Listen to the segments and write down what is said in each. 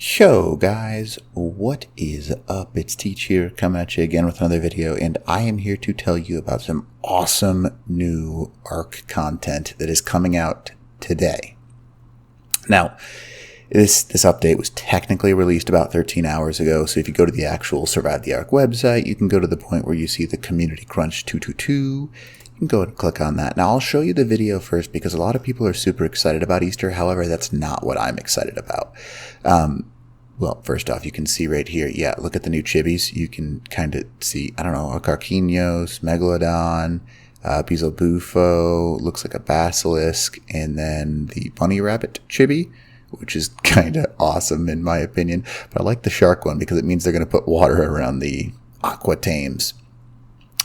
Yo guys, what is up? It's Teach here coming at you again with another video, and I am here to tell you about some awesome new ARC content that is coming out today. Now, this update was technically released about 13 hours ago, so if you go to the actual Survive the ARC website, you can go to the point where you see the Community Crunch 222. You can go ahead and click on that. Now, I'll show you the video first because a lot of people are super excited about Easter. However, that's not what I'm excited about. Well, first off, you can see right here, yeah, look at the new chibis. You can kind of see, I don't know, a Carquinhos, Megalodon, Pizzobufo, looks like a basilisk, and then the bunny rabbit chibi, which is kind of awesome in my opinion. But I like the shark one because it means they're going to put water around the aqua tames.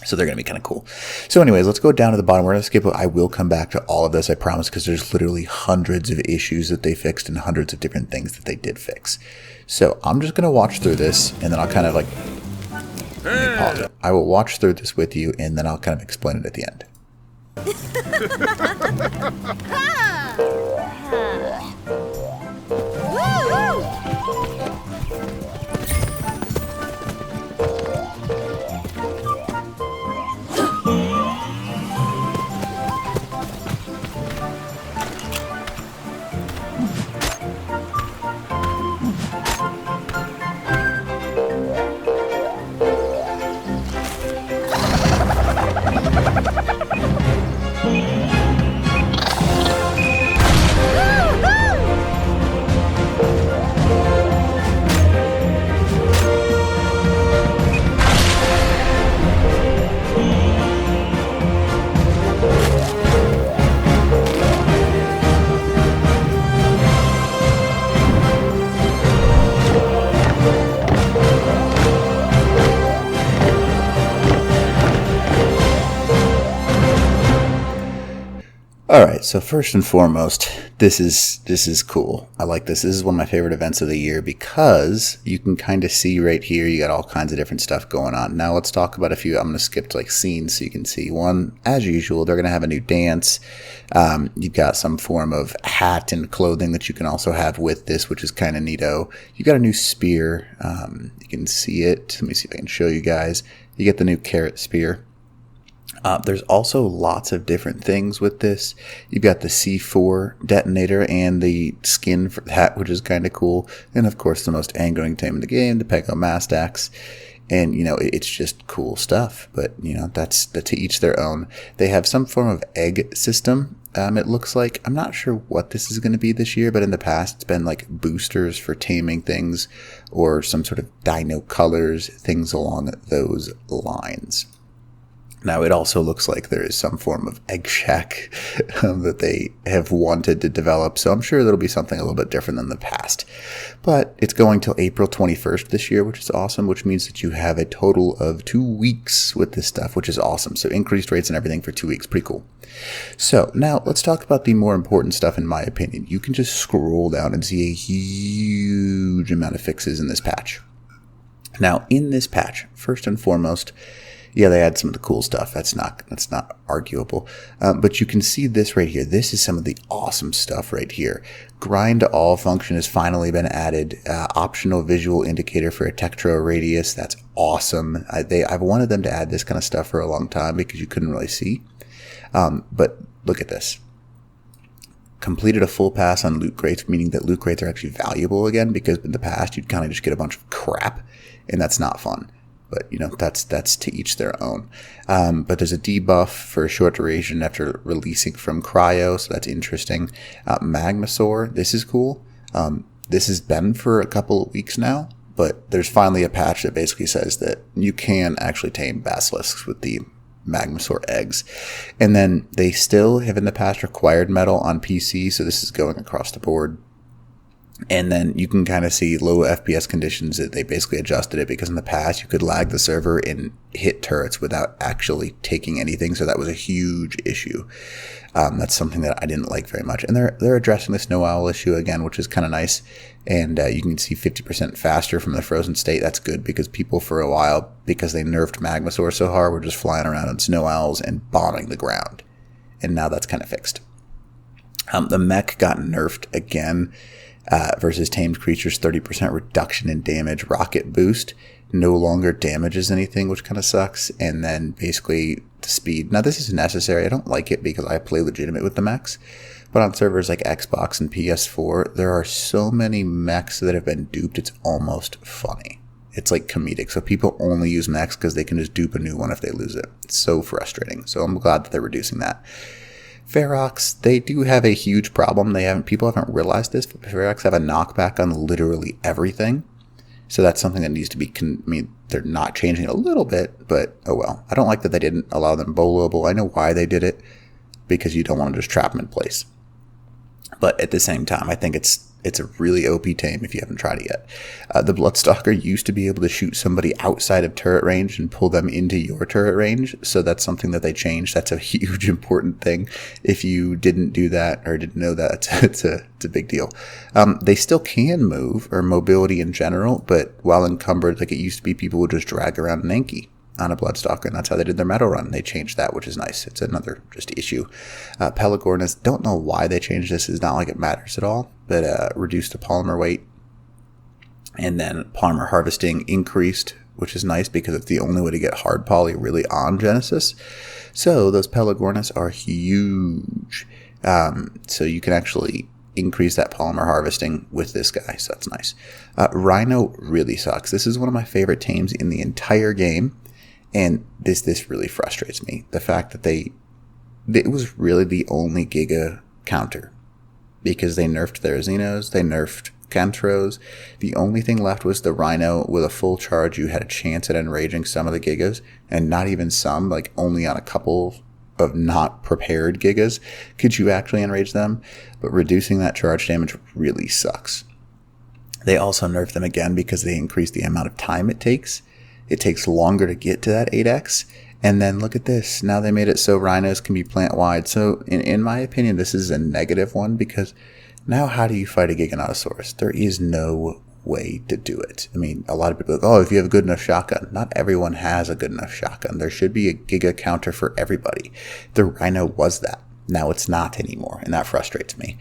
So they're going to be kind of cool. So anyways, let's go down to the bottom. We're going to skip it. I will come back to all of this, I promise, because there's literally hundreds of issues that they fixed and hundreds of different things that they did fix. So I'm just going to watch through this, and then I'll kind of like pause it. I will watch through this with you, and then I'll kind of explain it at the end. Alright, so first and foremost, this is cool. I like this. This is one of my favorite events of the year because you can kind of see right here, you got all kinds of different stuff going on. Now let's talk about a few. I'm going to skip to like scenes so you can see. One, as usual, they're going to have a new dance. You've got some form of hat and clothing that you can also have with this, which is kind of neato. You got a new spear. You can see it. Let me see if I can show you guys. You get the new carrot spear. There's also lots of different things with this. You've got the C4 detonator and the skin for that, which is kind of cool. And of course, the most angering tame in the game, the Pego Mastax. And, you know, it's just cool stuff. But, you know, that's to each their own. They have some form of egg system, it looks like. I'm not sure what this is going to be this year, but in the past, it's been like boosters for taming things or some sort of dino colors, things along those lines. Now, it also looks like there is some form of egg shack that they have wanted to develop, so I'm sure that'll be something a little bit different than the past. But it's going till April 21st this year, which is awesome, which means that you have a total of 2 weeks with this stuff, which is awesome. So increased rates and everything for 2 weeks. Pretty cool. So now let's talk about the more important stuff, in my opinion. You can just scroll down and see a huge amount of fixes in this patch. Now, in this patch, first and foremost, yeah, they had some of the cool stuff. That's not arguable. But you can see this right here. This is some of the awesome stuff right here. Grind to all function has finally been added. Optional visual indicator for a Tektro radius. That's awesome. I've wanted them to add this kind of stuff for a long time because you couldn't really see. But look at this. Completed a full pass on loot crates, meaning that loot crates are actually valuable again, because in the past you'd kind of just get a bunch of crap, and that's not fun. But, you know, that's to each their own. But there's a debuff for a short duration after releasing from cryo, so that's interesting. Magmasaur, this is cool. This has been for a couple of weeks now, but there's finally a patch that basically says that you can actually tame basilisks with the Magmasaur eggs. And then they still have in the past required metal on PC, so this is going across the board. And then you can kind of see low FPS conditions that they basically adjusted it, because in the past you could lag the server and hit turrets without actually taking anything. So that was a huge issue. That's something that I didn't like very much. And they're addressing the snow owl issue again, which is kind of nice. And you can see 50% faster from the frozen state. That's good, because people for a while, because they nerfed Magmasaur so hard, were just flying around on snow owls and bombing the ground. And now that's kind of fixed. The mech got nerfed again. versus tamed creatures, 30% reduction in damage. Rocket boost no longer damages anything, which kind of sucks. And then basically the speed. Now this is necessary. I don't like it because I play legitimate with the mechs. But on servers like Xbox and PS4, there are so many mechs that have been duped, it's almost funny. It's like comedic. So people only use mechs because they can just dupe a new one if they lose it. It's so frustrating. So I'm glad that they're reducing that. Ferox, they do have a huge problem. People haven't realized this, but Ferox have a knockback on literally everything. So that's something that needs to be, they're not changing it a little bit, but oh well. I don't like that they didn't allow them bowlable. I know why they did it, because you don't want to just trap them in place. But at the same time, I think it's a really OP tame if you haven't tried it yet. The Bloodstalker used to be able to shoot somebody outside of turret range and pull them into your turret range. So that's something that they changed. That's a huge important thing. If you didn't do that or didn't know that, it's a big deal. They still can move, or mobility in general, but while encumbered, like it used to be, people would just drag around an Anki on a Bloodstalker, and that's how they did their metal run. They changed that, which is nice. It's another just issue. Pelagornis, don't know why they changed this. It's not like it matters at all, but reduced the polymer weight. And then polymer harvesting increased, which is nice because it's the only way to get hard poly really on Genesis. So those Pelagornis are huge. So you can actually increase that polymer harvesting with this guy, so that's nice. Rhino really sucks. This is one of my favorite tames in the entire game. And this really frustrates me. The fact that it was really the only Giga counter, because they nerfed their Xenos, they nerfed Cantros. The only thing left was the Rhino. With a full charge, you had a chance at enraging some of the Gigas, and not even some, like only on a couple of not prepared Gigas could you actually enrage them. But reducing that charge damage really sucks. They also nerfed them again because they increased the amount of time it takes. It takes longer to get to that 8x. And then look at this. Now they made it so Rhinos can be plant-wide. So in my opinion, this is a negative one, because now how do you fight a Giganotosaurus? There is no way to do it. I mean, a lot of people are like, oh, if you have a good enough shotgun. Not everyone has a good enough shotgun. There should be a Giga counter for everybody. The Rhino was that. Now it's not anymore, and that frustrates me.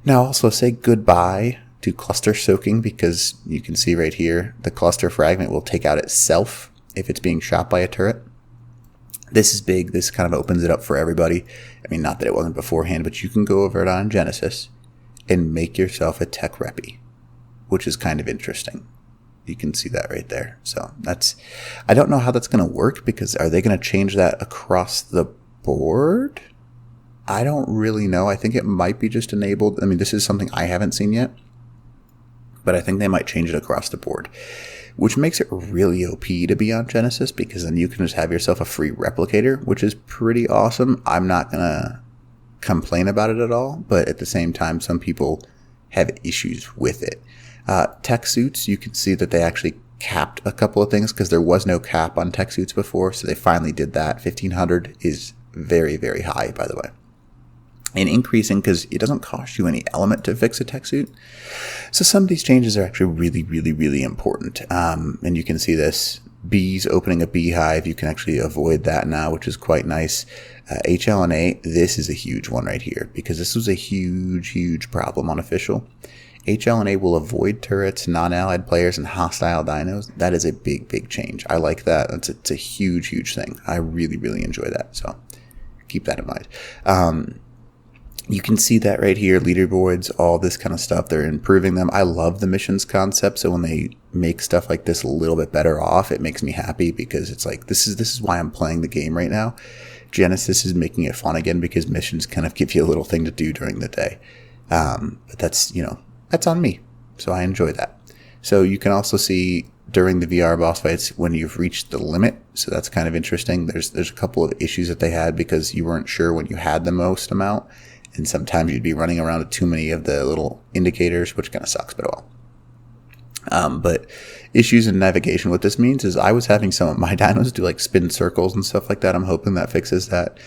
Now also say goodbye to cluster soaking, because you can see right here, the cluster fragment will take out itself if it's being shot by a turret. This is big. This kind of opens it up for everybody. I mean, not that it wasn't beforehand, but you can go over it on Genesis and make yourself a tech reppy, which is kind of interesting. You can see that right there. So I don't know how that's going to work, because are they going to change that across the board? I don't really know. I think it might be just enabled. I mean, this is something I haven't seen yet, but I think they might change it across the board, which makes it really OP to be on Genesis, because then you can just have yourself a free replicator, which is pretty awesome. I'm not going to complain about it at all, but at the same time, some people have issues with it. Tech suits, you can see that they actually capped a couple of things, because there was no cap on tech suits before, so they finally did that. 1500 is very, very high, by the way. And increasing, because it doesn't cost you any element to fix a tech suit. So some of these changes are actually really, really, really important. And you can see this. Bees opening a beehive, you can actually avoid that now, which is quite nice. HLNA, this is a huge one right here, because this was a huge, huge problem on official. HLNA will avoid turrets, non-allied players, and hostile dinos. That is a big, big change. I like that. It's a huge, huge thing. I really, really enjoy that. So keep that in mind. You can see that right here, leaderboards, all this kind of stuff. They're improving them. I love the missions concept. So when they make stuff like this a little bit better off, it makes me happy, because it's like, this is why I'm playing the game right now. Genesis is making it fun again, because missions kind of give you a little thing to do during the day. But that's on me. So I enjoy that. So you can also see during the VR boss fights when you've reached the limit. So that's kind of interesting. There's a couple of issues that they had, because you weren't sure when you had the most amount. And sometimes you'd be running around with too many of the little indicators, which kind of sucks, but well. But issues in navigation, what this means is I was having some of my dinos do like spin circles and stuff like that. I'm hoping that fixes that.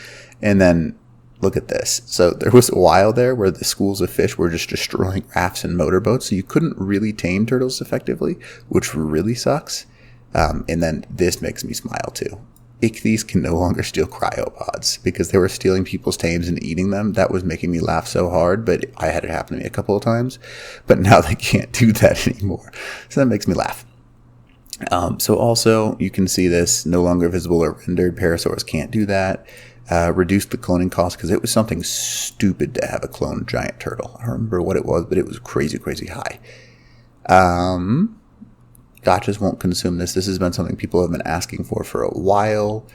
And then look at this. So there was a while there where the schools of fish were just destroying rafts and motorboats. So you couldn't really tame turtles effectively, which really sucks. And then this makes me smile too. ichthyes can no longer steal cryopods because they were stealing people's tames and eating them. That was making me laugh so hard, but I had it happen to me a couple of times. But now they can't do that anymore. So that makes me laugh. So also, you can see this, no longer visible or rendered. Parasaurs can't do that. Reduced the cloning cost because it was something stupid to have a cloned giant turtle. I don't remember what it was, but it was crazy, crazy high. Gotchas won't consume this. This has been something people have been asking for a while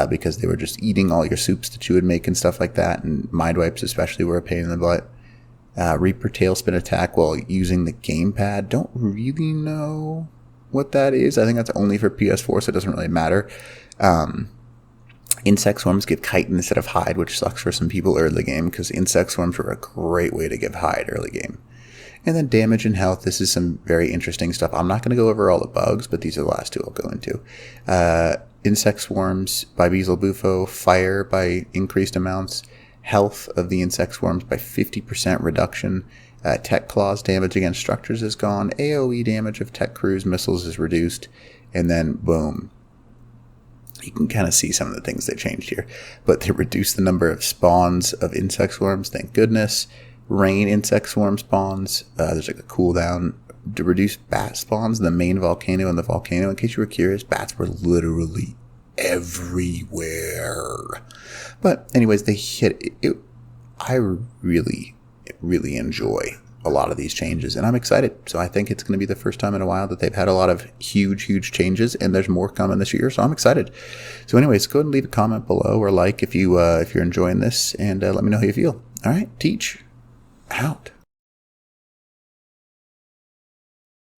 because they were just eating all your soups that you would make and stuff like that. And mind wipes especially were a pain in the butt. Reaper tailspin attack while using the gamepad. Don't really know what that is. I think that's only for PS4, so it doesn't really matter. Insect swarms give kite instead of hide, which sucks for some people early game because insect swarms are a great way to give hide early game. And then damage and health. This is some very interesting stuff. I'm not going to go over all the bugs, but these are the last two I'll go into. Insect swarms by Beelzebufo, Bufo. Fire by increased amounts. Health of the insect swarms by 50% reduction. Tech claws damage against structures is gone. AoE damage of tech cruise missiles is reduced. And then boom. You can kind of see some of the things they changed here. But they reduced the number of spawns of insect swarms. Thank goodness. Rain insect swarm spawns. There's like a cooldown to reduce bat spawns in the main volcano and the volcano. In case you were curious, bats were literally everywhere. But anyways, they hit it. I really, really enjoy a lot of these changes, and I'm excited. So I think it's going to be the first time in a while that they've had a lot of huge changes, and there's more coming this year. So I'm excited. So anyways, go ahead and leave a comment below or like if you're enjoying this, and let me know how you feel. All right, Teach out.